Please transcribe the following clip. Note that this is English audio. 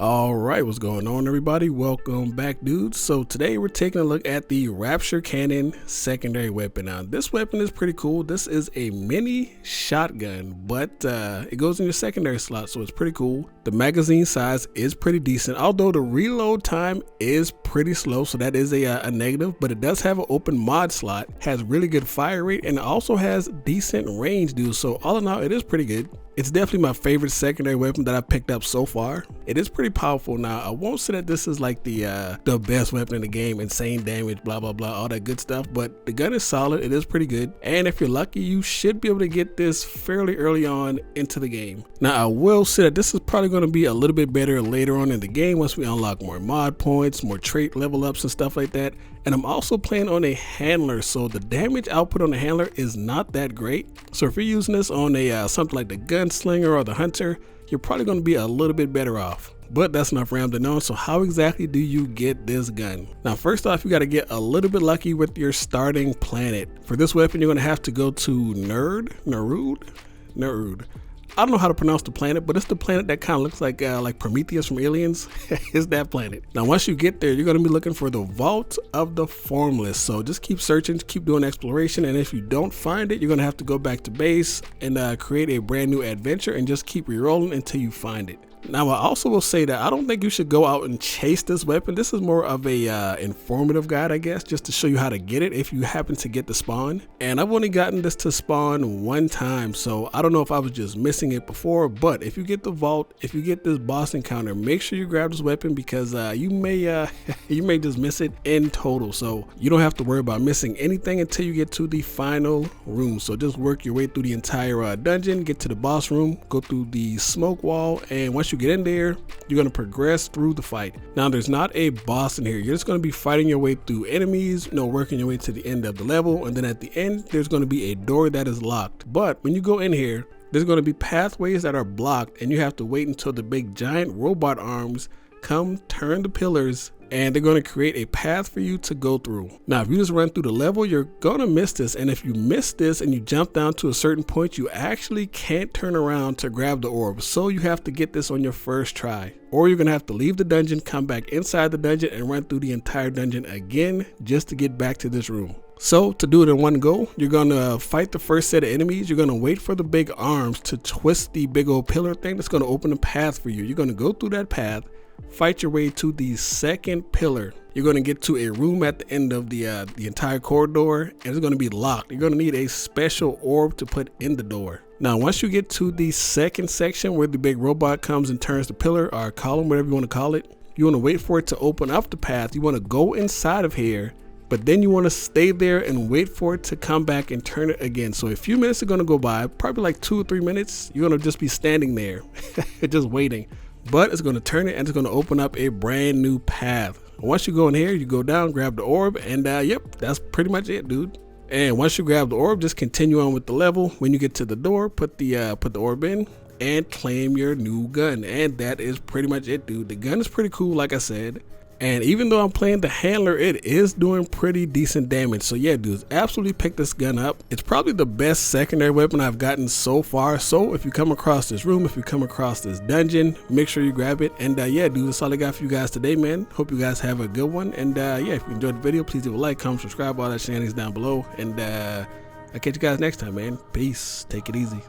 Alright, what's going on everybody? Welcome back, dudes. So today we're taking a look at the Rapture Cannon secondary weapon. Now this weapon is pretty cool. This is a mini shotgun, but it goes in your secondary slot, so it's pretty cool. The magazine size is pretty decent, although the reload time is pretty slow, so that is a negative, but it does have an open mod slot, has really good fire rate, and it also has decent range, dude. So all in all, it is pretty good. It's definitely my favorite secondary weapon that I've picked up so far. It is pretty powerful. Now, I won't say that this is like the best weapon in the game, insane damage, blah, blah, blah, all that good stuff, but the gun is solid. It is pretty good. And if you're lucky, you should be able to get this fairly early on into the game. Now, I will say that this is probably going to be a little bit better later on in the game once we unlock more mod points, more trait level ups and stuff like that. And I'm also playing on a handler, so the damage output on the handler is not that great. So if you're using this on a something like the gunslinger or the hunter, you're probably going to be a little bit better off. But that's not rambling on. So how exactly do you get this gun? Now, first off, you got to get a little bit lucky with your starting planet. For this weapon, you're going to have to go to Nerd. I don't know how to pronounce the planet, but it's the planet that kind of looks like Prometheus from Aliens. It's that planet. Now, once you get there, you're going to be looking for the Vault of the Formless. So just keep searching, keep doing exploration. And if you don't find it, you're going to have to go back to base and create a brand new adventure and just keep rerolling until you find it. Now, I also will say that I don't think you should go out and chase this weapon. This is more of a informative guide, I guess, just to show you how to get it if you happen to get the spawn. And I've only gotten this to spawn one time, so I don't know if I was just missing it before. But if you get the vault, if you get this boss encounter, make sure you grab this weapon because you may just miss it in total. So you don't have to worry about missing anything until you get to the final room. So just work your way through the entire dungeon, get to the boss room, go through the smoke wall, and once you get in there, you're going to progress through the fight. Now, there's not a boss in here. You're just going to be fighting your way through enemies, working your way to the end of the level, and then at the end there's going to be a door that is locked. But when you go in here, there's going to be pathways that are blocked, and you have to wait until the big giant robot arms come turn the pillars, and they're going to create a path for you to go through. Now, if you just run through the level, you're going to miss this. And if you miss this and you jump down to a certain point, you actually can't turn around to grab the orb. So you have to get this on your first try. Or you're going to have to leave the dungeon, come back inside the dungeon, and run through the entire dungeon again just to get back to this room. So to do it in one go, you're going to fight the first set of enemies. You're going to wait for the big arms to twist the big old pillar thing that's going to open a path for you. You're going to go through that path, fight your way to the second pillar. You're going to get to a room at the end of the entire corridor, and it's going to be locked. You're going to need a special orb to put in the door. Now, once you get to the second section where the big robot comes and turns the pillar or column, whatever you want to call it, you want to wait for it to open up the path. You want to go inside of here, but then you want to stay there and wait for it to come back and turn it again. So a few minutes are going to go by, probably like 2 or 3 minutes. You're going to just be standing there, just waiting. But it's going to turn it and it's going to open up a brand new path. Once you go in here, you go down, grab the orb, and yep, that's pretty much it, dude. And once you grab the orb, just continue on with the level. When you get to the door, put the orb in and claim your new gun. And that is pretty much it, dude. The gun is pretty cool, like I said. And even though I'm playing the handler, it is doing pretty decent damage. So yeah, dudes, absolutely pick this gun up. It's probably the best secondary weapon I've gotten so far. So if you come across this room, if you come across this dungeon, make sure you grab it. And yeah, dude, that's all I got for you guys today, man. Hope you guys have a good one. And yeah, if you enjoyed the video, please leave a like, comment, subscribe, all that shenanigans down below. And I'll catch you guys next time, man. Peace. Take it easy.